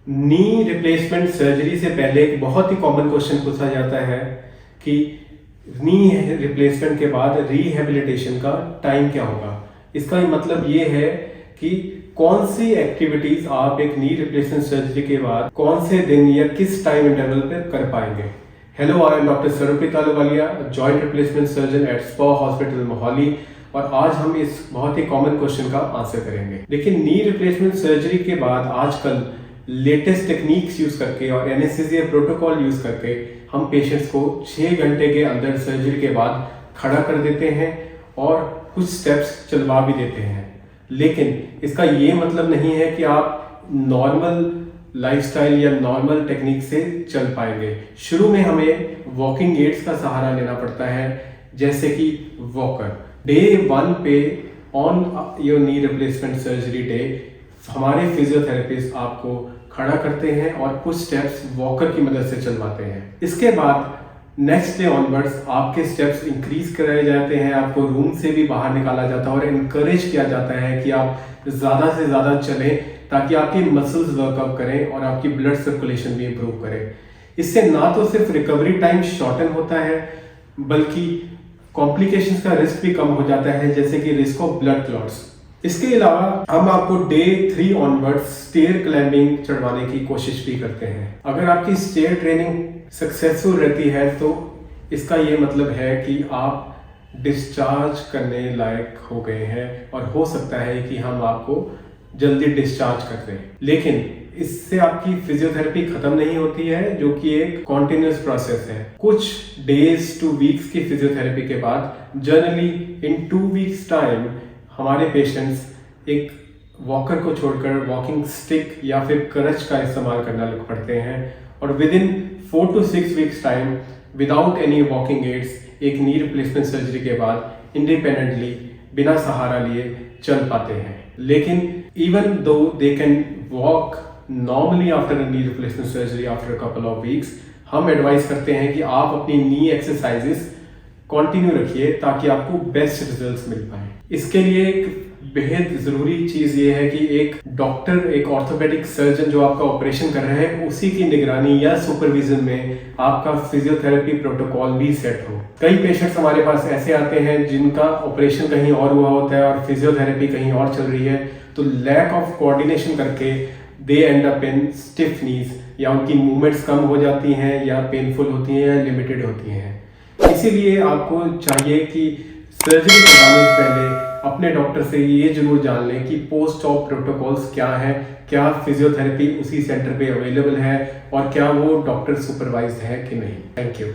Knee replacement surgery से पहले एक बहुत ही कॉमन क्वेश्चन पूछा जाता है कि नी रिप्लेसमेंट के बाद रिहेबिलिटेशन का टाइम क्या होगा। इसका मतलब ये है कि कौन सी एक्टिविटीज आप एक नी रिप्लेसमेंट सर्जरी के बाद कौन से दिन या किस टाइम इंटरवल पे कर पाएंगे। Hello, I am doctor Sarvpreet Ahluwalia, joint replacement surgeon at Spa hospital Mohali, और आज हम इस बहुत ही कॉमन क्वेश्चन का आंसर करेंगे। लेकिन नी रिप्लेसमेंट सर्जरी के बाद आजकल लेटेस्ट टेक्निक्स यूज करके और एनेस्थीसिया प्रोटोकॉल यूज करके हम पेशेंट्स को 6 घंटे के अंदर सर्जरी के बाद खड़ा कर देते हैं और कुछ स्टेप्स चलवा भी देते हैं। लेकिन इसका ये मतलब नहीं है कि आप नॉर्मल लाइफस्टाइल या नॉर्मल टेक्निक से चल पाएंगे। शुरू में हमें वॉकिंग एड्स का सहारा लेना पड़ता है, जैसे कि वॉकर। डे 1 पे on your knee replacement surgery day हमारे फिजियोथेरेपिस्ट आपको खड़ा करते हैं और कुछ स्टेप्स वॉकर की मदद से चलवाते हैं। इसके बाद नेक्स्ट डे ऑनवर्ड्स आपके स्टेप्स इंक्रीज कराए जाते हैं, आपको रूम से भी बाहर निकाला जाता है और इनकरेज किया जाता है कि आप ज़्यादा से ज़्यादा चलें ताकि आपकी मसल्स वर्कअप करें और आपकी ब्लड सर्कुलेशन भी इम्प्रूव करें। इससे ना तो सिर्फ रिकवरी टाइम शॉर्टन होता है बल्कि कॉम्प्लिकेशंस का रिस्क भी कम हो जाता है, जैसे कि रिस्क ऑफ ब्लड क्लॉट्स। इसके अलावा हम आपको डे 3 ऑनवर्ड्स स्टेयर क्लाइंबिंग चढ़वाने की कोशिश भी करते हैं। अगर आपकी स्टेयर ट्रेनिंग सक्सेसफुल रहती है तो इसका ये मतलब है कि आप डिस्चार्ज करने लायक हो गए हैं और हो सकता है कि हम आपको जल्दी डिस्चार्ज कर दें। लेकिन इससे आपकी फिजियोथेरेपी खत्म नहीं होती है, जो कि एक कॉन्टिन्यूस प्रोसेस है। कुछ डेज टू वीक्स की फिजियोथेरेपी के बाद जनरली इन 2 वीक्स टाइम हमारे पेशेंट्स एक वॉकर को छोड़कर वॉकिंग स्टिक या फिर क्रच का इस्तेमाल करना लग पड़ते हैं और within 4 to 6 weeks time without any walking aids एक नी रिप्लेसमेंट सर्जरी के बाद इंडिपेंडेंटली बिना सहारा लिए चल पाते हैं। लेकिन even though they can walk normally after a knee replacement surgery after a couple of weeks, हम एडवाइस करते हैं कि आप अपनी नी एक्सरसाइजेस कंटिन्यू रखिए ताकि आपको बेस्ट रिजल्ट्स मिल पाए। इसके लिए एक बेहद जरूरी चीज ये है कि एक डॉक्टर, एक ऑर्थोपेडिक सर्जन जो आपका ऑपरेशन कर रहे हैं, उसी की निगरानी या सुपरविजन में आपका फिजियोथेरेपी प्रोटोकॉल भी सेट हो। कई पेशेंट्स हमारे पास ऐसे आते हैं जिनका ऑपरेशन कहीं और हुआ होता है और फिजियोथेरेपी कहीं और चल रही है, तो लैक ऑफ कोऑर्डिनेशन करके दे एंड अप इन स्टिफ नीज, या उनकी मूवमेंट्स कम हो जाती हैं या पेनफुल होती हैं या लिमिटेड होती हैं। इसीलिए आपको चाहिए कि सर्जरी करवाने से पहले अपने डॉक्टर से ये जरूर जान लें कि पोस्ट ऑप प्रोटोकॉल्स क्या है, क्या फिजियोथेरेपी उसी सेंटर पे अवेलेबल है और क्या वो डॉक्टर सुपरवाइज्ड है कि नहीं। Thank you.